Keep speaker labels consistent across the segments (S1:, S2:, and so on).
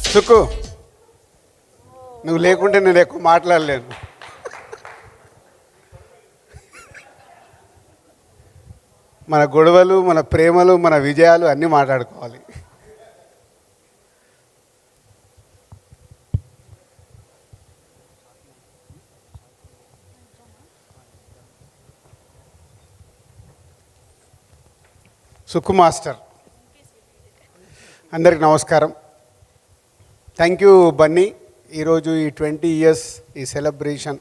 S1: సుక్కు, నువ్వు లేకుంటే నేను ఎక్కువ మాట్లాడలేను. మన గొడవలు, మన ప్రేమలు, మన విజయాలు అన్నీ మాట్లాడుకోవాలి. సుక్కు మాస్టర్, అందరికి నమస్కారం. Thank you Bunny. ఈరోజు ఈ 20 years ఈ సెలబ్రేషన్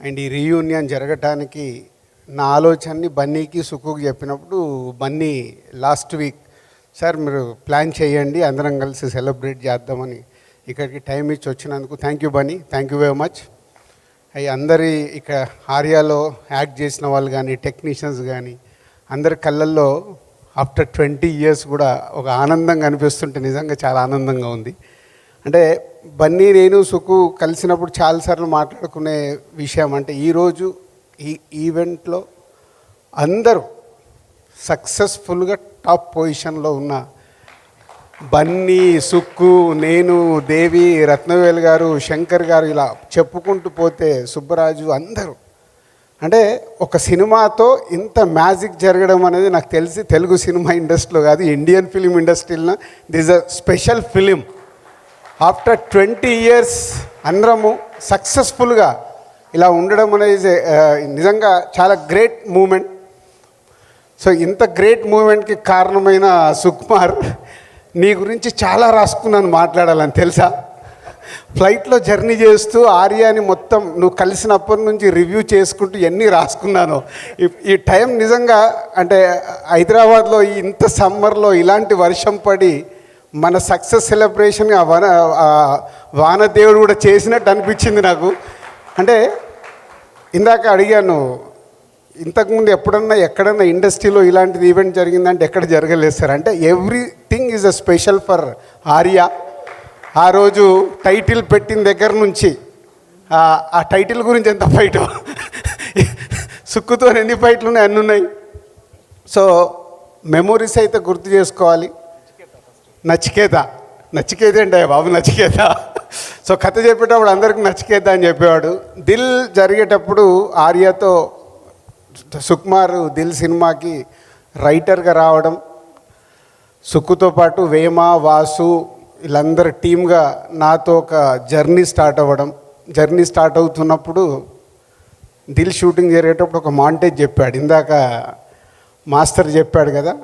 S1: అండ్ ఈ రీయూనియన్ జరగటానికి నా ఆలోచనని బన్నీకి సుక్కుకి చెప్పినప్పుడు బన్నీ లాస్ట్ వీక్ సార్ మీరు ప్లాన్ చేయండి, అందరం కలిసి సెలబ్రేట్ చేద్దామని ఇక్కడికి టైం ఇచ్చి వచ్చినందుకు thank you Bunny, thank you very much. అవి అందరి ఇక్కడ ఆర్యాలో యాక్ట్ చేసిన వాళ్ళు కానీ టెక్నీషియన్స్ కానీ అందరి కళ్ళల్లో ఆఫ్టర్ 20 years కూడా ఒక ఆనందం కనిపిస్తుంటే నిజంగా చాలా ఆనందంగా ఉంది. అంటే బన్నీ నేను సుక్కు కలిసినప్పుడు చాలాసార్లు మాట్లాడుకునే విషయం అంటే ఈరోజు ఈ ఈవెంట్లో అందరూ సక్సెస్ఫుల్గా టాప్ పొజిషన్లో ఉన్న బన్నీ, సుక్కు, నేను, దేవి, రత్నవేల్ గారు, శంకర్ గారు ఇలా చెప్పుకుంటూ పోతే సుబ్బరాజు అందరూ అంటే ఒక సినిమాతో ఇంత మ్యాజిక్ జరగడం అనేది నాకు తెలిసి తెలుగు సినిమా ఇండస్ట్రీలో కాదు, ఇండియన్ ఫిలిం ఇండస్ట్రీలో this a special film. After 20 years అందరము సక్సెస్ఫుల్గా ఇలా ఉండడం అనేది నిజంగా చాలా గ్రేట్ మూమెంట్. సో ఇంత గ్రేట్ మూమెంట్కి కారణమైన సుకుమార్, నీ గురించి చాలా రాసుకున్నాను మాట్లాడాలని తెలుసా. ఫ్లైట్లో జర్నీ చేస్తూ ఆర్యాని మొత్తం నువ్వు కలిసినప్పటి నుంచి రివ్యూ చేసుకుంటూ ఎన్ని రాసుకున్నాను. ఈ టైం నిజంగా అంటే హైదరాబాద్లో ఇంత సమ్మర్లో ఇలాంటి వర్షం పడి మన సక్సెస్ సెలబ్రేషన్ వానదేవుడు కూడా చేసినట్టు అనిపించింది నాకు. అంటే ఇందాక అడిగాను, ఇంతకుముందు ఎప్పుడన్నా ఎక్కడన్నా ఇండస్ట్రీలో ఇలాంటిది ఈవెంట్ జరిగిందంటే ఎక్కడ జరగలేదు సార్. అంటే everything is a special for Arya. ఆ రోజు టైటిల్ పెట్టిన దగ్గర నుంచి ఆ టైటిల్ గురించి ఎంత ఫైట్, సుక్కుతో ఎన్ని ఫైట్లు ఉన్నాయి, అన్నీ ఉన్నాయి. సో మెమొరీస్ అయితే గుర్తు చేసుకోవాలి. నచికేత అంటే బాబు నచికేత. సో కథ చెప్పేటప్పుడు అందరికీ నచికేత అని చెప్పేవాడు. దిల్ జరిగేటప్పుడు ఆర్యతో సుకుమార్ దిల్ సినిమాకి రైటర్గా రావడం, సుక్కుతో పాటు వేమ, వాసు వీళ్ళందరూ టీమ్గా నాతో ఒక జర్నీ స్టార్ట్ అవుతున్నప్పుడు దిల్ షూటింగ్ జరిగేటప్పుడు ఒక మాంటేజ్ చెప్పాడు. ఇందాక మాస్టర్ చెప్పాడు కదా,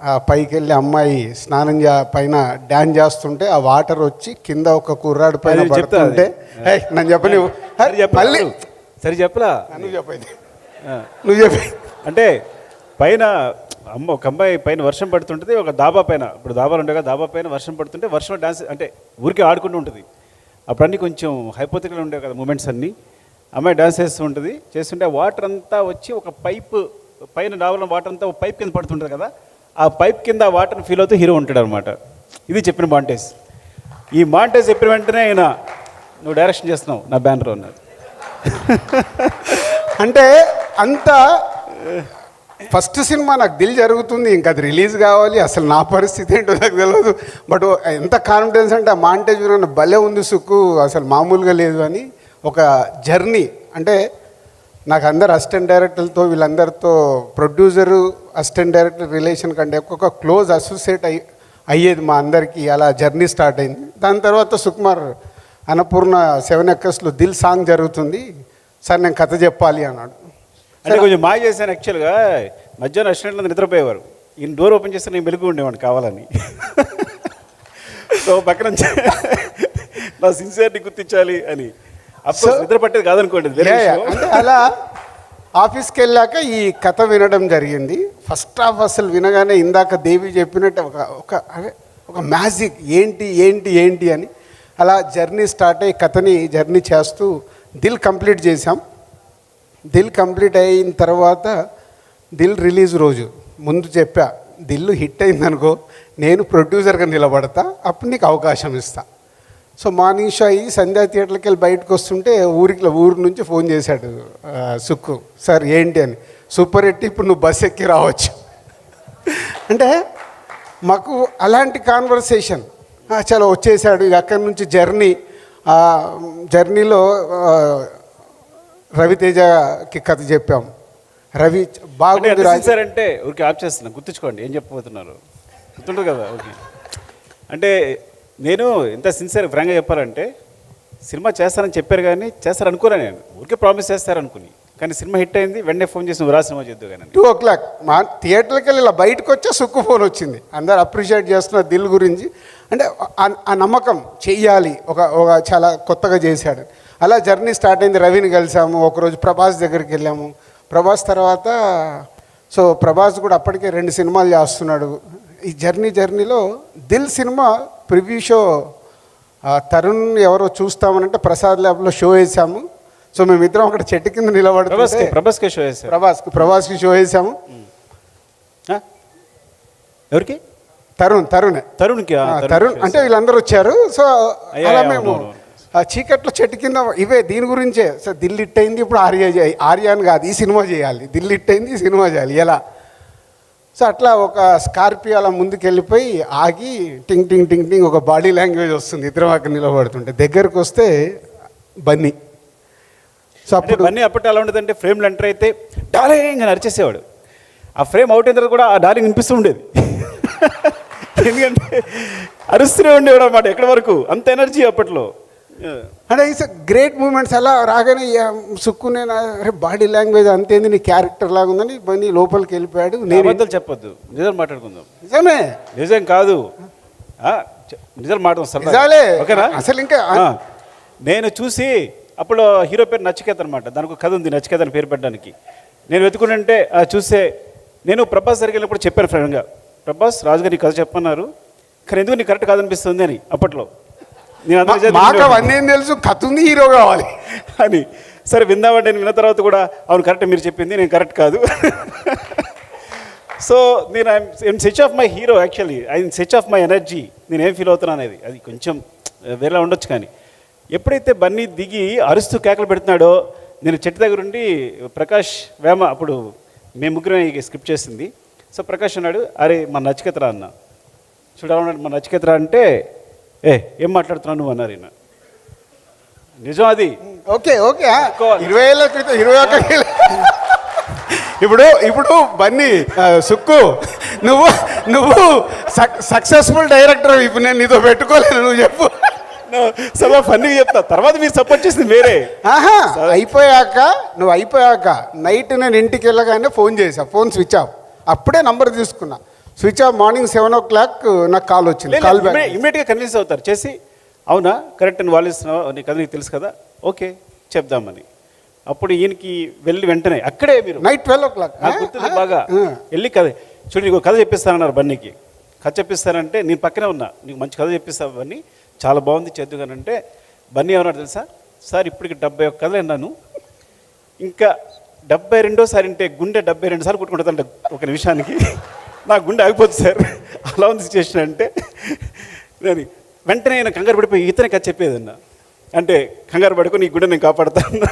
S1: ఆ పైకి వెళ్ళి అమ్మాయి స్నానం పైన డ్యాన్స్ చేస్తుంటే ఆ వాటర్ వచ్చి కింద ఒక కుర్రాడు పైన పడుతుంటే నన్ను చెప్పని మళ్ళీ
S2: సరే చెప్పలా
S1: నువ్వు చెప్పి
S2: అంటే పైన ఒక అమ్మాయి పైన వర్షం పడుతుంటుంది, ఒక దాబా పైన, ఇప్పుడు దాబాలు ఉంటాయి కదా, దాబా పైన వర్షం పడుతుంటే వర్షం డాన్స్ అంటే ఊరికే ఆడుకుంటూ ఉంటుంది. అప్పుడు అన్నీ కొంచెం హైపోథెటికల్ ఉండేవి కదా మూమెంట్స్ అన్నీ. అమ్మాయి డాన్స్ చేస్తుంటే వాటర్ అంతా వచ్చి ఒక పైప్ పైన డాబాలో వాటర్ అంతా ఒక పైప్ కింద పడుతుంటుంది కదా, ఆ పైప్ కింద ఆ వాటర్ని ఫీల్ అవుతూ హీరో ఉంటాడు అనమాట. ఇది చెప్పిన మాంటేజ్. ఈ మాంటేజ్ చెప్పిన వెంటనే ఆయన నువ్వు డైరెక్షన్ చేస్తున్నావు నా బ్యానర్ అన్నాడు.
S1: అంటే అంత ఫస్ట్ సినిమా నాకు దిల్ జరుగుతుంది, ఇంకా అది రిలీజ్ కావాలి, అసలు నా పరిస్థితి ఏంటో నాకు తెలియదు. బట్ ఎంత కాన్ఫిడెన్స్ అంటే ఆ మాంటేజ్ భలే ఉంది సుక్కు, అసలు మామూలుగా లేదు అని. ఒక జర్నీ అంటే నాకు అందరు అసిస్టెంట్ డైరెక్టర్లతో వీళ్ళందరితో ప్రొడ్యూసరు అసిస్టెంట్ డైరెక్టర్ రిలేషన్ కంటే ఒక క్లోజ్ అసోసియేట్ అయ్యేది మా అందరికీ. అలా జర్నీ స్టార్ట్ అయింది. దాని తర్వాత సుకుమార్ అన్నపూర్ణ 7 acresలో దిల్ సాంగ్ జరుగుతుంది సార్, నేను కథ చెప్పాలి అన్నాడు.
S2: అంటే కొంచెం మాయ చేశాను యాక్చువల్గా. మధ్యాహ్నం రెస్టారెంట్లో నిద్రపోయేవారు, ఈయన డోర్ ఓపెన్ చేస్తే నేను మెలుగు ఉండేవాడిని కావాలని. సో పక్కన నా సిన్సియర్ని గుర్తించాలి అని. అప్పుడు నిద్ర పట్టేది కాదనుకోండి.
S1: అంటే అలా ఆఫీస్కి వెళ్ళాక ఈ కథ వినడం జరిగింది. ఫస్ట్ హాఫ్ అసలు వినగానే ఇందాక దేవి చెప్పినట్టు ఒక మ్యాజిక్ ఏంటి అని అలా జర్నీ స్టార్ట్ అయ్యి కథని జర్నీ చేస్తూ దిల్ కంప్లీట్ చేసాం. దిల్ కంప్లీట్ అయిన తర్వాత దిల్ రిలీజ్ రోజు ముందు చెప్పా, దిల్ హిట్ అయిందనుకో నేను ప్రొడ్యూసర్గా నిలబడతా, అప్పుడు నీకు అవకాశం ఇస్తా. సో మార్నింగ్ షో అయ్యి సంధ్యా థియేటర్కి వెళ్ళి బయటకు వస్తుంటే ఊరు నుంచి ఫోన్ చేశాడు సుక్కు, సార్ ఏంటి అని. సూపర్ హిట్, ఇప్పుడు నువ్వు బస్ ఎక్కి రావచ్చు. అంటే మాకు అలాంటి కాన్వర్సేషన్ చలో వచ్చేసాడు. ఇక అక్కడి నుంచి జర్నీలో రవితేజకి కథ చెప్పాం. రవి బాగుంది
S2: సార్ అంటే ఊరికి ఆప్ చేస్తున్నా, గుర్తుంచుకోండి ఏం చెప్పబోతున్నారు, గుర్తుంటుంది కదా. ఓకే, అంటే నేను ఎంత సిన్సియర్ ఫ్రాంక్గా చెప్పాలంటే సినిమా చేస్తానని చెప్పారు కానీ చేస్తారనుకోలే, నేను ఊరికే ప్రామిస్ చేస్తారనుకుని. కానీ సినిమా హిట్ అయింది, వెంటనే ఫోన్ చేసి నువ్వు రా సినిమా చేద్దు కానీ
S1: 2:00 మా థియేటర్కి వెళ్ళి ఇలా బయటకు వచ్చే సుక్కు ఫోన్ వచ్చింది. అందరు అప్రిషియేట్ చేస్తున్నారు దిల్ గురించి. అంటే ఆ నమ్మకం చెయ్యాలి, ఒక చాలా కొత్తగా చేశాడు. అలా జర్నీ స్టార్ట్ అయింది. రవిని కలిసాము, ఒకరోజు ప్రభాస్ దగ్గరికి వెళ్ళాము. ప్రభాస్ తర్వాత ప్రభాస్ కూడా అప్పటికే 2 సినిమాలు చేస్తున్నాడు. ఈ జర్నీలో Dil cinema preview show Tarun ఎవరో చూస్తామనంటే ప్రసాద్ ల్యాబ్లో షో వేసాము. మేమిద్దరం అక్కడ చెట్టు కింద నిలబడుతుంటే ప్రభాస్కి షో వేసాము.
S2: ఎవరికి?
S1: తరుణ్ అంటే వీళ్ళందరూ వచ్చారు. అలా మేము చీకట్లో చెట్టు కింద ఇవే దీని గురించే. దిల్ హిట్ అయింది, ఇప్పుడు ఆర్యాన్ కాదు ఈ సినిమా చేయాలి, దిల్ హిట్ అయింది ఈ సినిమా చేయాలి ఎలా. అట్లా ఒక స్కార్పియో అలా ముందుకు వెళ్ళిపోయి ఆగి టింగ్ టింగ్ టింగ్ టింగ్ ఒక బాడీ లాంగ్వేజ్ వస్తుంది. ఇద్దరం అక్కడ నిలబడుతుంటే దగ్గరకు వస్తే బన్నీ.
S2: అప్పుడు బన్నీ అప్పటి ఎలా ఉండేదంటే ఫ్రేమ్లో ఎంటర్ అయితే డార్లింగ్ అని అరిచేసేవాడు. ఆ ఫ్రేమ్ అవుట్ అయిన తర్వాత కూడా ఆ డార్లింగ్ వినిపిస్తూ ఉండేది. ఎందుకంటే అరుస్తూనే ఉండేవాడు అన్నమాట ఎక్కడి వరకు, అంత ఎనర్జీ అప్పట్లో.
S1: అంటే ఇట్స్ గ్రేట్ మూమెంట్స్. అలా రాగానే సుక్కునే అరే బాడీ లాంగ్వేజ్ అంతేంది, నీ క్యారెక్టర్ లాగా ఉందని బన్నీ లోపలికి వెళ్ళిపోయాడు.
S2: నేను అబద్ధాలు చెప్పొద్దు, నిజాలు మాట్లాడుకుందాం.
S1: నిజమే,
S2: నిజం కాదు, నిజాలు మాట్లాడుతాం. ఓకేనా?
S1: అసలు ఇంకా
S2: నేను చూసి అప్పుడు హీరో పేరు నచికేత అనమాట, దానికి కథ ఉంది నచికేత అని పేరు పెట్టడానికి. నేను వెతుకుంటే చూస్తే నేను ప్రభాస్ దగ్గరికి వెళ్ళినప్పుడు చెప్పాను ఫ్రెండ్గా, ప్రభాస్ రాజుగారి కథ చెప్పన్నారు కానీ ఎందుకు నీకు కరెక్ట్ కాదనిపిస్తుంది అని. అప్పట్లో నేను
S1: అవన్నీ తెలుసు, కథ ఉంది హీరో కావాలి
S2: అని. సరే విందామంటే నేను విన్న తర్వాత కూడా అవును కరెక్ట్ మీరు చెప్పింది, నేను కరెక్ట్ కాదు. సో నేను I'm such of my hero, actually I'm such of my energy. నేను ఏం ఫీల్ అవుతున్నాను అనేది అది కొంచెం వేరేలా ఉండొచ్చు. కానీ ఎప్పుడైతే బన్నీ దిగి అరుస్తూ కేకలు పెడుతున్నాడో, నేను చెట్టు దగ్గర ఉండి ప్రకాష్ వేమ, అప్పుడు మేము ముగ్గురం స్క్రిప్ట్ చేసింది. సో ప్రకాష్ అన్నాడు, అరే మన నచికేతరా అన్న, చూడాలన్నాడు మన నచికేతరా అంటే ఏం మాట్లాడుతున్నావు నువ్వు అన్నారు ఈయన. నిజం అది.
S1: ఓకే 20 ఏళ్ళ క్రితం 21 ఇప్పుడు బన్నీ సుక్కు నువ్వు సక్సెస్ఫుల్ డైరెక్టర్. ఇప్పుడు నేను నీతో పెట్టుకోలేను, నువ్వు చెప్పు.
S2: చాలా ఫన్నీగా చెప్తా, తర్వాత మీరు సపోర్ట్ చేసింది వేరే.
S1: నువ్వు అయిపోయాక నైట్ నేను ఇంటికి వెళ్ళగానే ఫోన్ చేసా, ఫోన్ స్విచ్ ఆఫ్. అప్పుడే నంబర్ తీసుకున్నా, స్విచ్ ఆఫ్. మార్నింగ్ 7 o'clock నాకు కాల్ వచ్చింది. కాల్ బ్యాక్
S2: ఇమీడియట్గా కన్విన్స్ అవుతారు చేసి, అవునా కరెక్ట్ అని వాళ్ళు ఇస్తున్నావు, నీకు కదా నీకు తెలుసు కదా, ఓకే చెప్దామని. అప్పుడు ఈయనకి వెళ్ళి వెంటనే అక్కడే మీరు
S1: నైట్ 12 o'clock
S2: గుర్తుంది బాగా వెళ్ళి కథ చూడు నీకు కథ చెప్పిస్తానన్నారు బన్నీకి. కథ చెప్పిస్తానంటే నేను పక్కనే ఉన్నా, నీకు మంచి కథ చెప్పిస్తావు బన్నీ, చాలా బాగుంది చేద్దుగానంటే బన్నీ ఏమన్నాడు తెలుసా, సార్ ఇప్పటికి 71 కథలు విన్నాను, ఇంకా 72సారి అంటే గుండె 72 సార్లు కొట్టుకుంటుందంట ఒక నిమిషానికి, నా గుండె ఆగిపోతుంది సార్, అలా ఉంది సిచ్యువేషన్ అంటే. నేను వెంటనే నేను కంగారు పడిపోయి ఇతనే కథ చెప్పేదన్నా, అంటే కంగారు పడుకొని నీ గుండె నేను కాపాడుతాను.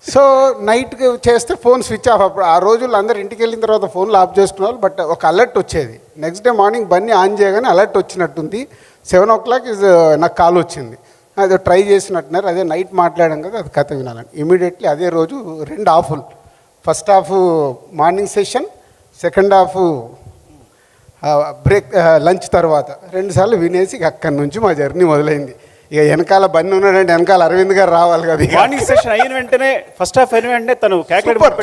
S1: సో నైట్కి చేస్తే ఫోన్ స్విచ్ ఆఫ్. అప్పుడు ఆ రోజుల్లో అందరు ఇంటికి వెళ్ళిన తర్వాత ఫోన్లు ఆఫ్ చేసుకున్నారు. బట్ ఒక అలర్ట్ వచ్చేది. Next day morning Bunny on చేయగానే అలర్ట్ వచ్చినట్టుంది. 7 o'clock నాకు కాల్ వచ్చింది, అదే ట్రై చేసినట్టున్నారు. అదే నైట్ మాట్లాడాం కదా, అది కథ వినాలని. ఇమీడియట్లీ అదే రోజు 2 హాఫ్లు, first half morning session, second half break lunch తర్వాత 2 సార్లు వినేసి అక్కడి నుంచి మా జర్నీ మొదలైంది. ఇక వెనకాల బన్నీ ఉన్నాడంటే వెనకాల అరవింద్ గారు రావాలి కదా.
S2: మార్నింగ్ సెషన్ అయిన వెంటనే ఫస్ట్ హాఫ్ అయిన వెంటనే తను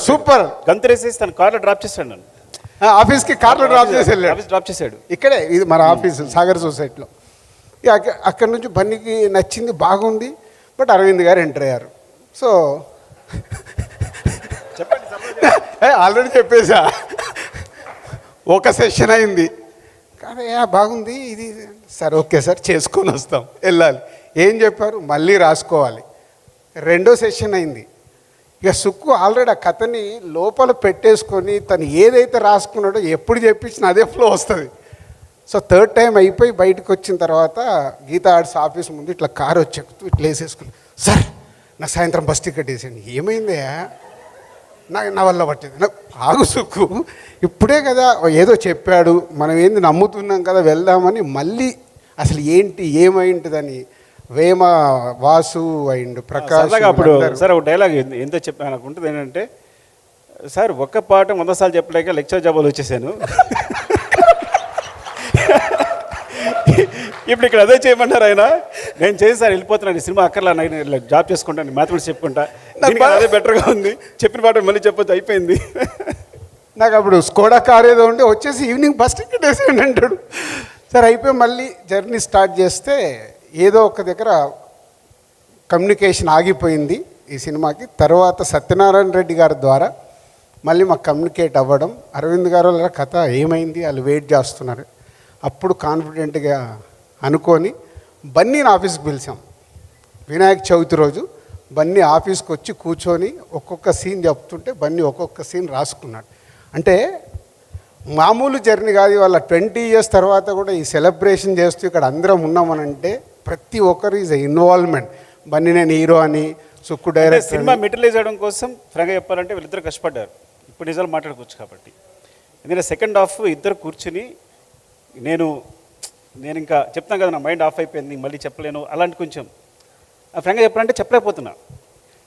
S1: సూపర్
S2: గంతురేసేసి తను కార్లో డ్రాప్ చేశాడు నన్ను.
S1: ఆఫీస్కి కార్లో డ్రాప్
S2: చేశాడు.
S1: ఇక్కడే ఇది మన ఆఫీస్ సాగర్ సొసైటీలో. అక్కడి నుంచి బన్నీకి నచ్చింది, బాగుంది. బట్ అరవింద్ గారు ఎంటర్ అయ్యారు. సో ఆల్రెడీ చెప్పేసా, ఒక సెషన్ అయింది కానీ బాగుంది ఇది, సార్ ఓకే సార్ చేసుకొని వస్తాం, వెళ్ళాలి. ఏం చెప్పారు, మళ్ళీ రాసుకోవాలి. 2వ సెషన్ అయింది. ఇక సుక్కు ఆల్రెడీ ఆ కథని లోపల పెట్టేసుకొని తను ఏదైతే రాసుకున్నాడో ఎప్పుడు చెప్పించినా అదే ఫ్లో వస్తుంది. సో 3rd టైం అయిపోయి బయటకు వచ్చిన తర్వాత గీతా ఆర్ట్స్ ఆఫీస్ ముందు ఇట్లా కారు వచ్చేస్తూ ఇట్లా వేసేసుకుని, సార్ నా సాయంత్రం బస్ టికెట్ వేసేయండి. ఏమైందే, నా వల్ల పట్టింది. నాకు ఆగు సుక్కు, ఇప్పుడే కదా ఏదో చెప్పాడు, మనం ఏంది నమ్ముతున్నాం కదా వెళ్దామని మళ్ళీ అసలు ఏంటి ఏమై ఉంటుందని వేమ వాసు అండ్ ప్రకాష్
S2: సరదాగా అప్పుడు
S1: వీళ్ళందరూ.
S2: సార్ ఒక డైలాగ్ ఎంత చెప్పి నాకు ఉంటుంది ఏంటంటే, సార్ ఒక్క పాట 100 సార్లు చెప్పలేక లెక్చర్ జాబాలు వచ్చేసాను, ఇప్పుడు ఇక్కడ అదే చేయమంటారు ఆయన. నేను చేసి సార్ వెళ్ళిపోతున్నాను, ఈ సినిమా అక్కర్లా, నేను జాబ్ చేసుకుంటాను, మ్యాథమెటిక్స్ చెప్పుకుంటా, దీనికి అదే బెటర్గా ఉంది, చెప్పిన పాట మళ్ళీ చెప్పొచ్చు, అయిపోయింది.
S1: నాకు అప్పుడు స్కోడా కార్ ఏదో ఉంటే వచ్చేసి ఈవినింగ్ బస్ టికెట్ వేసేయండి అంటాడు. సరే అయిపోయి మళ్ళీ జర్నీ స్టార్ట్ చేస్తే ఏదో ఒక దగ్గర కమ్యూనికేషన్ ఆగిపోయింది ఈ సినిమాకి. తర్వాత సత్యనారాయణ రెడ్డి గారి ద్వారా మళ్ళీ మాకు కమ్యూనికేట్ అవ్వడం, అరవింద్ గారు వాళ్ళ కథ ఏమైంది వాళ్ళు వెయిట్ చేస్తున్నారు. అప్పుడు కాన్ఫిడెంట్గా అనుకొని బన్నీని ఆఫీస్కి పిలిచాం. వినాయక చవితి రోజు బన్నీ ఆఫీస్కి వచ్చి కూర్చొని ఒక్కొక్క సీన్ చెప్తుంటే బన్నీ ఒక్కొక్క సీన్ రాసుకున్నాడు. అంటే మామూలు జర్నీ కాదు, వాళ్ళ 20 years తర్వాత కూడా ఈ సెలబ్రేషన్ చేస్తూ ఇక్కడ అందరం ఉన్నామనంటే ప్రతి ఒక్కరు ఈజ్ ఇన్వాల్వ్మెంట్. బన్నీ నేను హీరో అని, సుక్కు డైరెక్టర్.
S2: సినిమా మెటీరియలైజ్ చేయడం కోసం ఫ్రంగా చెప్పాలంటే వీళ్ళిద్దరు కష్టపడ్డారు. ఇప్పుడు నిజాలు మాట్లాడుకోవచ్చు కాబట్టి. ఎందుకంటే సెకండ్ హాఫ్ ఇద్దరు కూర్చుని నేను ఇంకా చెప్తాను కదా, నా మైండ్ ఆఫ్ అయిపోయింది, మళ్ళీ చెప్పలేను, అలాంటి కొంచెం ఫ్రంగా చెప్పాలంటే చెప్పలేకపోతున్నా.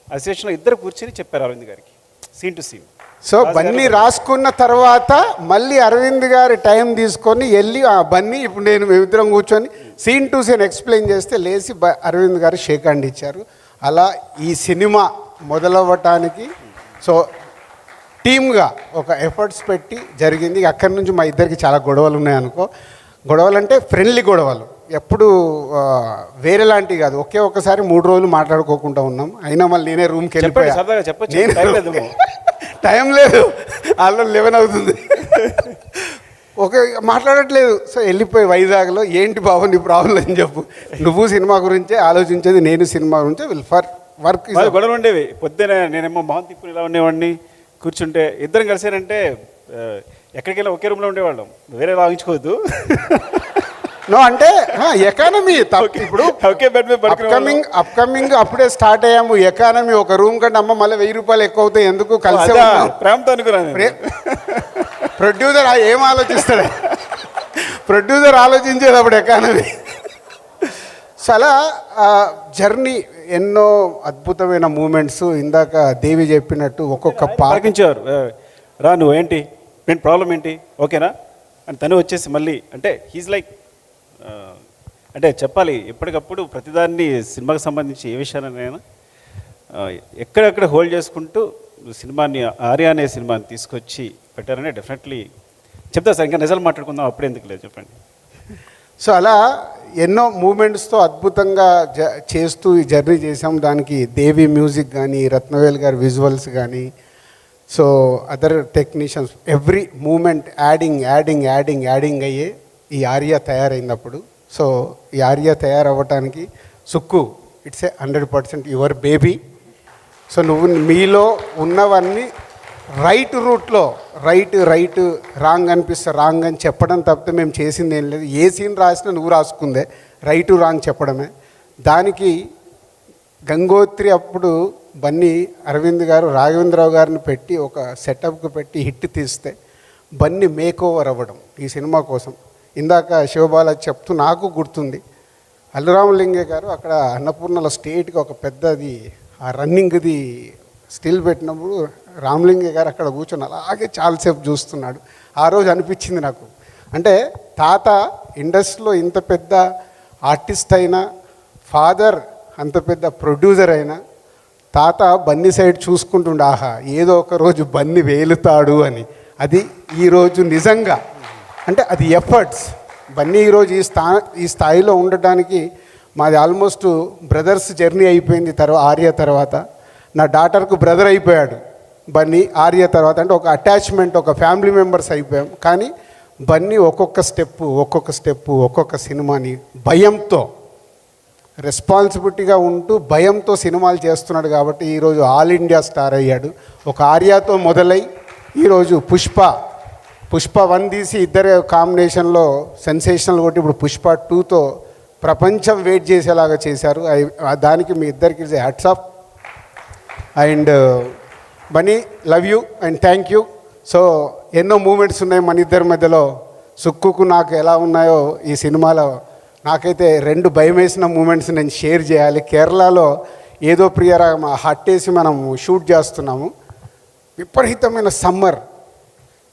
S2: ఆ సిచ్యువేషన్లో ఇద్దరు కూర్చొని చెప్పారు అరవింద్ గారికి scene to scene.
S1: So Bunny రాసుకున్న తర్వాత మళ్ళీ అరవింద్ గారి టైం తీసుకొని వెళ్ళి ఆ బన్నీ ఇప్పుడు మేమిద్దరం కూర్చొని సీన్ టు సీన్ ఎక్స్ప్లెయిన్ చేస్తే లేచి అరవింద్ గారు షేక్ హ్యాండ్ ఇచ్చారు. అలా ఈ సినిమా మొదలవ్వటానికి సో టీమ్గా ఒక ఎఫర్ట్స్ పెట్టి జరిగింది. అక్కడి నుంచి మా ఇద్దరికి చాలా గొడవలు ఉన్నాయనుకో. గొడవలు అంటే ఫ్రెండ్లీ గొడవలు, ఎప్పుడు వేరేలాంటివి కాదు. ఒకసారి 3 రోజులు మాట్లాడుకోకుండా ఉన్నాం. అయినా మళ్ళీ నేనే రూమ్కి వెళ్ళిపోయా. టైం లేదు, ఆల్రెడీ 11 అవుతుంది, మాట్లాడట్లేదు. సో వెళ్ళిపోయి వైజాగ్లో ఏంటి బాబు నీ ప్రాబ్లం అని చెప్పు, నువ్వు సినిమా గురించే ఆలోచించేది, నేను సినిమా గురించే ఫర్ వర్క్.
S2: గొడవలు ఉండేవి పొద్దునే. నేనేమో మొహం తిప్పుని ఇలా ఉండేవాడిని, కూర్చుంటే ఇద్దరం కలిసారంటే ఎక్కడికి వెళ్ళి ఒకే రూమ్లో ఉండేవాళ్ళం, వేరే లాగించుకోవద్దు.
S1: నో అంటే ఎకానమీ ఇప్పుడు అప్కమింగ్ అప్పుడే స్టార్ట్ అయ్యాము. ఎకానమీ ఒక రూమ్ కంటే అమ్మ మళ్ళీ 1000 రూపాయలు ఎక్కువ అవుతాయి, ఎందుకు కలిసి
S2: ప్రేమతో అనుకున్నాను.
S1: ప్రొడ్యూసర్ ఏం ఆలోచిస్తాడు, ప్రొడ్యూసర్ ఆలోచించేది అప్పుడు ఎకానమీ. చాలా జర్నీ, ఎన్నో అద్భుతమైన మూమెంట్స్. ఇందాక దేవి చెప్పినట్టు ఒక్కొక్క
S2: పాకించేవారు, రా నువ్వు ఏంటి, నేను ప్రాబ్లం ఏంటి, ఓకేనా అని తను వచ్చేసి మళ్ళీ అంటే హీజ్ లైక్ అంటే చెప్పాలి ఎప్పటికప్పుడు ప్రతిదాన్ని సినిమాకి సంబంధించి ఏ విషయాన్నైనా ఎక్కడెక్కడ హోల్డ్ చేసుకుంటూ సినిమాని ఆర్య అనే సినిమాని తీసుకొచ్చి పెట్టారని డెఫినెట్లీ చెప్తా సార్. ఇంకా నిజాలు మాట్లాడుకుందాం, అప్పుడే ఎందుకు లేదు చెప్పండి.
S1: సో అలా ఎన్నో మూమెంట్స్తో అద్భుతంగా చేస్తూ ఈ జర్నీ చేసాం. దానికి దేవి మ్యూజిక్ కానీ, రత్నవేల్ గారి విజువల్స్ కానీ, so other technicians, every moment adding అయ్యే ఈ ఆర్య తయారైనప్పుడు. సో ఈ ఆర్య తయారవ్వటానికి Sukku it's a 100% your baby. So నువ్వు మీలో ఉన్నవన్నీ రైట్ రూట్లో రైట్ రాంగ్ అనిపిస్తే రాంగ్ అని చెప్పడం తప్పితే మేము చేసింది ఏం లేదు. ఏ సీన్ రాసినా నువ్వు రాసుకుందే, రైట్ రాంగ్ చెప్పడమే. దానికి గంగోత్రి అప్పుడు బన్నీ అరవింద్ గారు రాఘవేంద్రరావు గారిని పెట్టి ఒక సెటప్కి పెట్టి హిట్ తీస్తే బన్నీ మేక్ ఓవర్ అవ్వడం ఈ సినిమా కోసం. ఇందాక శివబాలాజీ చెప్తూ నాకు గుర్తుంది, అల్లురామలింగే గారు అక్కడ అన్నపూర్ణలో స్టేట్గా ఒక పెద్దది ఆ రన్నింగ్ది స్టిల్ పెట్టినప్పుడు రామలింగే గారు అక్కడ కూర్చొని అలాగే చాలాసేపు చూస్తున్నాడు. ఆ రోజు అనిపించింది నాకు, అంటే తాత ఇండస్ట్రీలో ఇంత పెద్ద ఆర్టిస్ట్ అయినా, ఫాదర్ అంత పెద్ద ప్రొడ్యూసర్ అయినా, తాత బన్నీ సైడ్ చూసుకుంటుండే, ఆహా ఏదో ఒక రోజు బన్నీ వేలుతాడు అని. అది ఈరోజు నిజంగా అంటే అది ఎఫర్ట్స్. బన్నీ ఈరోజు ఈ స్థాయిలో ఉండటానికి మాది ఆల్మోస్ట్ బ్రదర్స్ జర్నీ అయిపోయింది. ఆర్య తర్వాత నా డాటర్కు బ్రదర్ అయిపోయాడు బన్నీ. ఆర్య తర్వాత అంటే ఒక అటాచ్మెంట్, ఒక ఫ్యామిలీ మెంబర్స్ అయిపోయాం. కానీ బన్నీ ఒక్కొక్క ఒక్కొక్క సినిమాని భయంతో, రెస్పాన్సిబిలిటీగా ఉంటూ భయంతో సినిమాలు చేస్తున్నాడు. కాబట్టి ఈరోజు ఆల్ ఇండియా స్టార్ అయ్యాడు. ఒక ఆర్యతో మొదలై ఈరోజు పుష్ప 1 తీసి ఇద్దరు కాంబినేషన్లో సెన్సేషనల్ కొట్టి ఇప్పుడు పుష్ప 2తో ప్రపంచం వెయిట్ చేసేలాగా చేశారు. దానికి మీ ఇద్దరికి hats off. And Bunny love you and thank you. So ఎన్నో మూమెంట్స్ ఉన్నాయి మన ఇద్దరి మధ్యలో. సుక్కుకు నాకు ఎలా ఉన్నాయో ఈ సినిమాలో నాకైతే 2 భయమేసిన మూమెంట్స్ నేను షేర్ చేయాలి. కేరళలో ఏదో ప్రియరాగం హట్టేసి మనం షూట్ చేస్తున్నాము. విపరీతమైన సమ్మర్,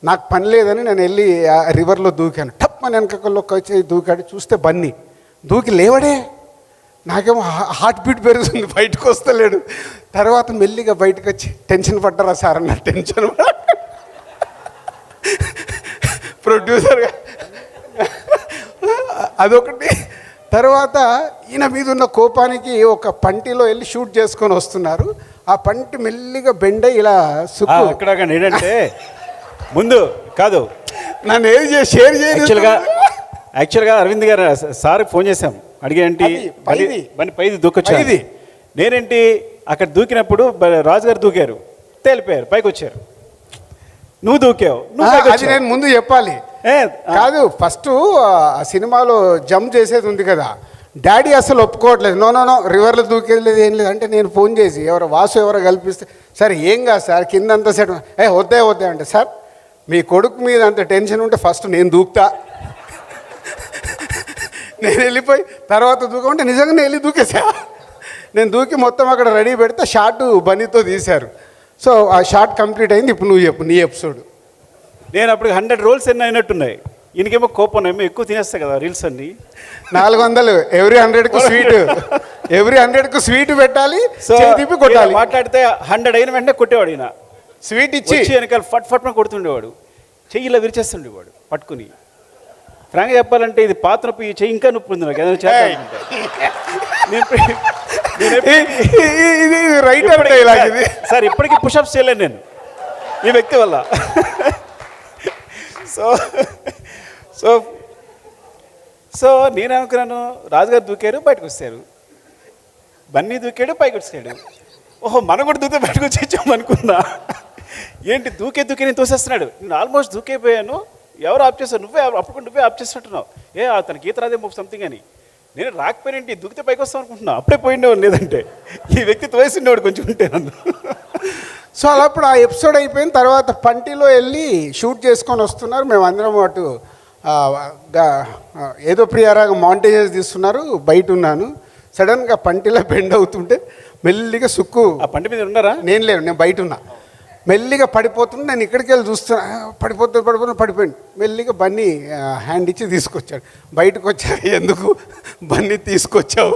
S1: నాకు పని లేదని నేను వెళ్ళి ఆ రివర్లో దూకాను. టప్ అని వెనకల్లోకి వచ్చి దూకాడు. చూస్తే బన్నీ దూకి లేవడే. నాకేమో హార్ట్ బీట్ పెరుగుతుంది, బయటకు వస్తలేడు. తర్వాత మెల్లిగా బయటకు వచ్చి టెన్షన్ పడ్డారా సార్ అన్న. టెన్షన్ ప్రొడ్యూసర్గా అదొకటి. తర్వాత ఈయన మీద ఉన్న కోపానికి ఒక పంటిలో వెళ్ళి షూట్ చేసుకొని వస్తున్నారు. ఆ పంటి మెల్లిగా బెండ ఇలా సుక్కు
S2: అక్కడ ఏంటంటే ముందు కాదు
S1: నన్ను ఏది షేర్ చేయాలి.
S2: యాక్చువల్గా అరవింద్ గారు సార్కి ఫోన్ చేశాం, అడిగేంటి బండి పైది దూకొచ్చారు. నేనేంటి అక్కడ దూకినప్పుడు రాజు గారు దూకారు, తేలిపోయారు, పైకి వచ్చారు. నువ్వు దూకావు,
S1: అది నేను ముందు చెప్పాలి కాదు. ఫస్ట్ ఆ సినిమాలో జంప్ చేసేది ఉంది కదా, డాడీ అసలు ఒప్పుకోవట్లేదు. నో రివర్లో దూకేది ఏం లేదు అంటే నేను ఫోన్ చేసి వాసు ఎవరో కల్పిస్తే, సరే ఏం కాదు సార్ కిందంతా సెట్, వద్దే అంటే, సార్ మీ కొడుకు మీద అంత టెన్షన్ ఉంటే ఫస్ట్ నేను దూకుతా, నేను వెళ్ళిపోయి తర్వాత దూకమంటే నిజంగా నేను వెళ్ళి దూకేసా. నేను దూకి మొత్తం అక్కడ రెడీ పెడితే షార్ట్ బన్నీతో తీశారు. సో ఆ షార్ట్ కంప్లీట్ అయింది. ఇప్పుడు నువ్వు చెప్పు నీ ఎపిసోడ్.
S2: నేను అప్పుడు 100 రోల్స్ ఎన్ని అయినట్టున్నాయి. ఈయనకేమో కోపం ఏమో ఎక్కువ తినేస్తా కదా రీల్స్ అన్ని.
S1: 400 ఎవ్రీ 100కు స్వీట్, ఎవ్రీ 100కు స్వీట్ పెట్టాలి, తిప్పి కొట్టాలి.
S2: మాట్లాడితే 100 అయిన వెంటనే కొట్టేవాడు ఈయన.
S1: స్వీట్ ఇచ్చి
S2: వెనకాల ఫట్ ఫట్ కొడుతుండేవాడు, చెయ్యిలా విరిచేస్తుండేవాడు పట్టుకుని. ఫ్రాంక్గా చెప్పాలంటే ఇది పాత నొప్పి, చెయ్యి ఇంకా నొప్పి ఉంది నాకు ఏదైనా చేయాలంటే. సార్ ఇప్పటికీ పుషప్స్ చేయలేను నేను ఈ వ్యక్తి వల్ల. సో సో సో నేను అనుకున్నాను రాజుగారు దూకారు, బయటకు వచ్చారు. బన్నీ దూకాడు, పైకి వచ్చాడు. ఓహో మనం కూడా దూకే బయటకు వచ్చేసాం అనుకున్నా. ఏంటి దూకే నేను తోసేస్తున్నాడు. నేను ఆల్మోస్ట్ దూకైపోయాను. ఎవరు ఆప్ చేశారు? నువ్వే ఆప్ చేసినట్టున్నావు. అతనికి ఈత రాదే సంథింగ్ అని. నేను రాకపోయినంటే దూకితే పైకి వస్తాం అనుకుంటున్నా. అప్పుడే పోయిండేవాడు, లేదంటే ఈ వ్యక్తి తోసిండేవాడు కొంచెం ఉంటే నన్ను.
S1: సో అలా అప్పుడు ఆ ఎపిసోడ్ అయిపోయిన తర్వాత పంటిలో వెళ్ళి షూట్ చేసుకొని వస్తున్నారు. మేము అందరం అటు ఏదో ప్రియారాగా మాంటేజెస్ తీస్తున్నారు, బయట ఉన్నాను. సడన్గా పంటిలో బెండ్ అవుతుంటే మెల్లిగా సుక్కు.
S2: ఆ పంటి మీద ఉన్నారా?
S1: నేను లేను, నేను బయట ఉన్నా. మెల్లిగా పడిపోతుంటే నేను ఇక్కడికి వెళ్ళి చూస్తున్నా, పడిపోయింది. మెల్లిగా బన్నీ హ్యాండ్ ఇచ్చి తీసుకొచ్చాడు. బయటకు వచ్చాడు. ఎందుకు బన్నీ తీసుకొచ్చావు?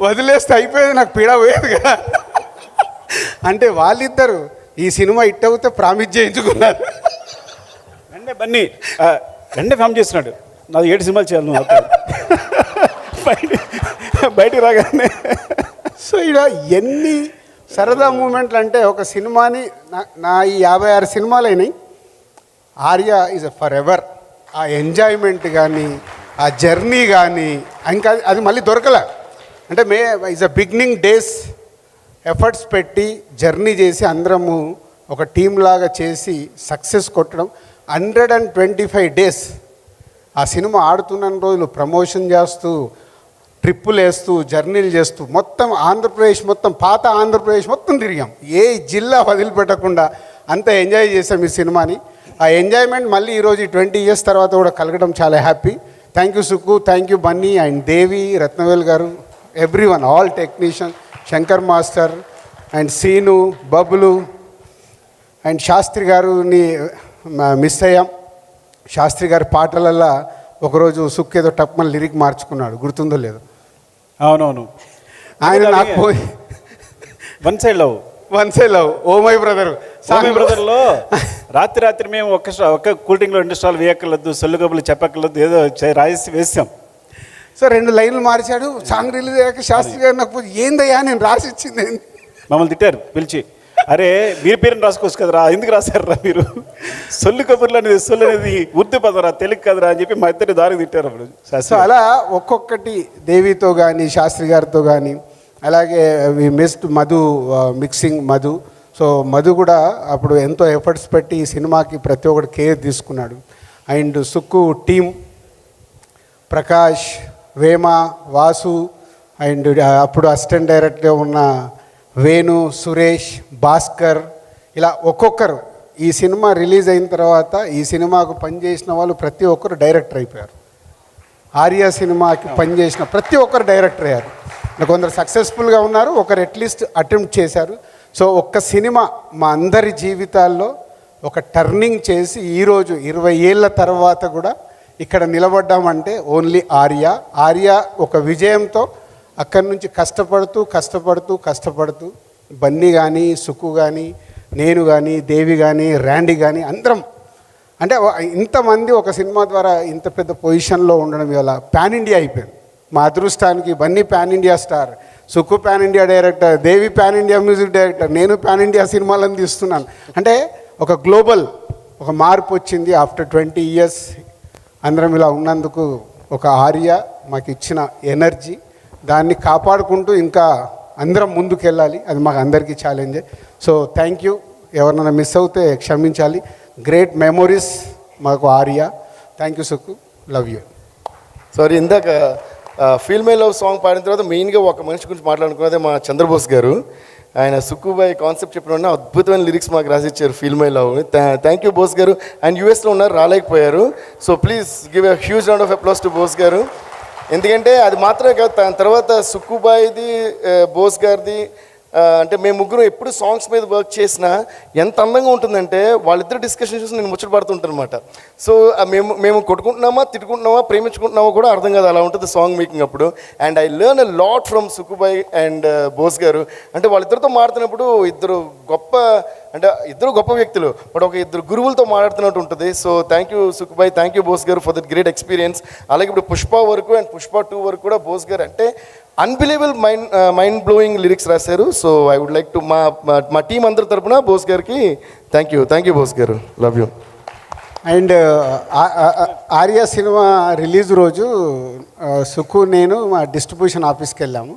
S1: వదిలేస్తే అయిపోయేది, నాకు పీడ పోయేది కదా. అంటే వాళ్ళిద్దరు ఈ సినిమా హిట్ అవుతే ప్రామిస్ చేయించుకున్నారు.
S2: బన్నీ ఫామ్ చేస్తున్నాడు, నాది 7 సినిమాలు చేయాలి నువ్వు బయటికి రాగానే.
S1: సో ఇలా ఎన్ని సరదా మూమెంట్లు అంటే ఒక సినిమాని నా ఈ 56 సినిమాలు అయినాయి. Arya is for ever. ఆ ఎంజాయ్మెంట్ కానీ ఆ జర్నీ కానీ ఇంకా అది మళ్ళీ దొరకలే. అంటే is a beginning days efforts పెట్టి జర్నీ చేసి అందరము ఒక టీం లాగా చేసి సక్సెస్ కొట్టడం. 125 డేస్ ఆ సినిమా ఆడుతున్న రోజులు ప్రమోషన్ చేస్తూ, ట్రిప్పులు వేస్తూ, జర్నీలు చేస్తూ మొత్తం ఆంధ్రప్రదేశ్ మొత్తం, పాత ఆంధ్రప్రదేశ్ మొత్తం తిరిగాం. ఏ జిల్లా వదిలిపెట్టకుండా అంత ఎంజాయ్ చేసాం ఈ సినిమాని. ఆ ఎంజాయ్మెంట్ మళ్ళీ ఈరోజు 20 ఇయర్స్ తర్వాత కూడా కలగడం చాలా happy. Thank you Sukku, thank you Bunny and Devi, Rathnavel garu, everyone, all technician, Shankar master and Seenu, Bablu and Shastri గారుని మిస్ అయ్యాం. శాస్త్రి గారి పాటలల్లో ఒకరోజు సుక్కు ఏదో టప్మని లిరిక్ మార్చుకున్నాడు, గుర్తుందో లేదు?
S2: అవునవును.
S1: ఆయన నాకు పోయి
S2: one side love
S1: oh my brother
S2: బ్రదర్లో రాత్రి మేము ఒక్క కూల్ డ్రింక్లో 2 స్టాల్ వేయక్కర్లేదు, సొల్లు కబులు చెప్పక్కర్లేదు, ఏదో రాసి వేసాం.
S1: సో 2 లైన్లు మార్చాడు. సాంగ్ రిలీజ్ అయ్యాక శాస్త్రి గారు నాకు ఏందయ్యా నేను రాసి ఇచ్చింది.
S2: మమ్మల్ని తిట్టారు పిలిచి, అరే మీరు పేరుని రాసుకోవచ్చు కదరా, ఎందుకు రాశారా మీరు? సొల్లు కబుర్లు అనేది, సొల్లు అనేది ఉర్దూ పదరా, తెలుగు కదరా అని చెప్పి మా ఇద్దరిని దారికి తిట్టారు అప్పుడు.
S1: సో అలా ఒక్కొక్కటి దేవితో కానీ శాస్త్రి గారితో కానీ, అలాగే missed Madhu, mixing Madhu. So Madhu కూడా అప్పుడు ఎంతో ఎఫర్ట్స్ పెట్టి ఈ సినిమాకి ప్రతి ఒక్కటి కేర్ తీసుకున్నాడు. And Sukku team, Prakash, Vema, Vasu and అప్పుడు అసిస్టెంట్ డైరెక్టర్గా ఉన్న వేణు, సురేష్, భాస్కర్, ఇలా ఒక్కొక్కరు ఈ సినిమా రిలీజ్ అయిన తర్వాత ఈ సినిమాకు పనిచేసిన వాళ్ళు ప్రతి ఒక్కరు డైరెక్టర్ అయిపోయారు. ఆర్యా సినిమాకి పనిచేసిన ప్రతి ఒక్కరు డైరెక్టర్ అయ్యారు. కొందరు సక్సెస్ఫుల్గా ఉన్నారు, ఒకరు అట్లీస్ట్ అటెంప్ట్ చేశారు. సో ఒక్క సినిమా మా అందరి జీవితాల్లో ఒక టర్నింగ్ చేసి ఈరోజు 20 ఏళ్ళ తర్వాత కూడా ఇక్కడ నిలబడ్డామంటే ఓన్లీ ఆర్యా ఒక విజయంతో అక్కడి నుంచి కష్టపడుతూ బన్నీ కానీ, సుక్కు కానీ, నేను కానీ, దేవి కానీ, ర్యాండీ కానీ అందరం అంటే ఇంతమంది ఒక సినిమా ద్వారా ఇంత పెద్ద పొజిషన్లో ఉండడం ఇవాళ పాన్ ఇండియా అయిపోయింది. మా అదృష్టానికి Bunny pan India star, Sukku pan India director, Devi pan India music director, నేను పాన్ ఇండియా సినిమాలను తీస్తున్నాను. అంటే ఒక గ్లోబల్ ఒక మార్పు వచ్చింది. ఆఫ్టర్ 20 ఇయర్స్ అందరం ఇలా ఉన్నందుకు ఒక ఆర్య మాకు ఇచ్చిన ఎనర్జీ, దాన్ని కాపాడుకుంటూ ఇంకా అందరం ముందుకెళ్ళాలి. అది మాకు అందరికీ ఛాలెంజే. So thank you. ఎవరినైనా మిస్ అవుతే క్షమించాలి. గ్రేట్ మెమొరీస్ మాకు Arya. Thank you Sukku, love you.
S3: Sorry, ఇందాక ఫీల్ మై లవ్ సాంగ్ పాడిన తర్వాత మెయిన్గా ఒక మనిషి గురించి మాట్లాడుకున్నదే మా చంద్రబోస్ గారు. ఆయన సుక్కుబాయ్ కాన్సెప్ట్ చెప్పిన అద్భుతమైన లిరిక్స్ మాకు రాసిచ్చారు feel my love. Thank you Bose garu. ఆయన యూఎస్లో ఉన్నారు, రాలేకపోయారు. So please give a huge round of applause to Bose garu. ఎందుకంటే అది మాత్రమే కాదు, దాని తర్వాత సుక్కుబాయ్ది, బోస్ గారిది, అంటే మేము ముగ్గురు ఎప్పుడు సాంగ్స్ మీద వర్క్ చేసినా ఎంత అందంగా ఉంటుందంటే వాళ్ళిద్దరు డిస్కషన్ చూసి నేను ముచ్చట పడుతుంటాను అనమాట. సో మేము కొట్టుకుంటున్నామా, తిట్టుకుంటున్నామా, ప్రేమించుకుంటున్నామా కూడా అర్థం కాదు, అలా ఉంటుంది సాంగ్ మేకింగ్ అప్పుడు. And I learn a lot from Sukkubhai and Bose garu. అంటే వాళ్ళిద్దరితో మాడుతున్నప్పుడు ఇద్దరు గొప్ప వ్యక్తులు, బట్ ఒక ఇద్దరు గురువులతో మాట్లాడుతున్నట్టు ఉంటుంది. So thank you Sukkubhai, thank you Bose garu for that great experience. అలాగే ఇప్పుడు పుష్ప వరకు అండ్ పుష్ప 2 వరకు కూడా బోస్ గారు అంటే అన్బిలీవబుల్ మైండ్ బ్లోయింగ్ లిరిక్స్ రాశారు. So I would like to మా టీం అందరి తరపున బోస్ గారికి thank you Bose garu, love you.
S1: And Arya cinema release రోజు సుక్కు నేను మా డిస్ట్రిబ్యూషన్ ఆఫీస్కి వెళ్ళాము.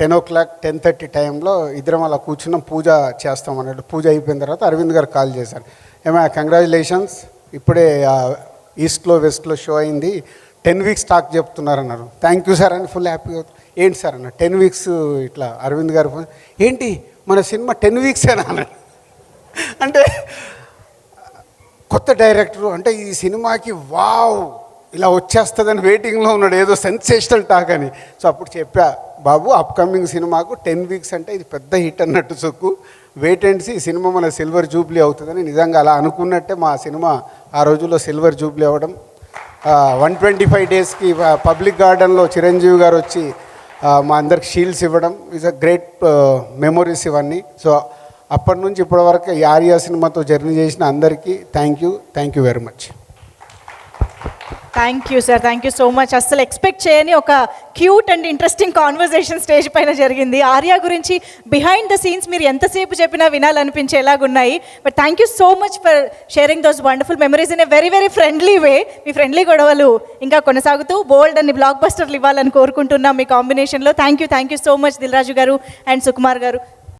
S1: 10 o'clock 10:30 టైంలో ఇద్దరం అలా కూర్చున్నాం, పూజ చేస్తాం అన్నట్టు. పూజ అయిపోయిన తర్వాత అరవింద్ గారు కాల్ చేశారు, ఏమైనా కంగ్రాచులేషన్స్, ఇప్పుడే ఈస్ట్లో వెస్ట్లో షో అయింది, 10 weeks స్టాక్ చెప్తున్నారన్నారు. థ్యాంక్ యూ సార్ అని ఫుల్ హ్యాపీగా. ఏంటి సార్ అన్న, 10 weeks ఇట్లా అరవింద్ గారు ఏంటి మన సినిమా 10 weeks అన్నాడు. అంటే కొత్త డైరెక్టరు, అంటే ఈ సినిమాకి వావ్ ఇలా వచ్చేస్తుందని వెయిటింగ్లో ఉన్నాడు, ఏదో సెన్సేషనల్ టాక్ అని. సో అప్పుడు చెప్పా, బాబు అప్కమింగ్ సినిమాకు 10 weeks అంటే ఇది పెద్ద హిట్ అన్నట్టు సుక్కు, వెయిట్ అండ్ సీ, ఈ సినిమా మన సిల్వర్ జూబ్లీ అవుతుందని. నిజంగా అలా అనుకున్నట్టే మా సినిమా ఆ రోజుల్లో సిల్వర్ జూబ్లీ అవ్వడం. 125 daysకి పబ్లిక్ గార్డెన్లో చిరంజీవి గారు వచ్చి మా అందరికి షీల్డ్స్ ఇవ్వడం ఈజ్ అ గ్రేట్ మెమొరీస్ ఇవన్నీ. సో అప్పటి నుంచి ఇప్పటివరకు ఈ ఆర్యా సినిమాతో జర్నీ చేసిన అందరికీ thank you very much.
S4: Thank you sir, thank you so much. అస్సలు ఎక్స్పెక్ట్ చేయని ఒక cute and interesting conversation stage పైన జరిగింది. ఆర్యా గురించి బిహైండ్ ద సీన్స్ మీరు ఎంతసేపు చెప్పినా వినాలనిపించేలాగున్నాయి. But thank you so much for sharing those wonderful memories in a very very friendly way. మీ ఫ్రెండ్లీ గొడవలు ఇంకా కొనసాగుతూ బోల్డ్ అని బ్లాక్ బస్టర్లు ఇవ్వాలని కోరుకుంటున్నాం మీ కాంబినేషన్లో. Thank you so much Dil Raju garu and Sukumar గారు.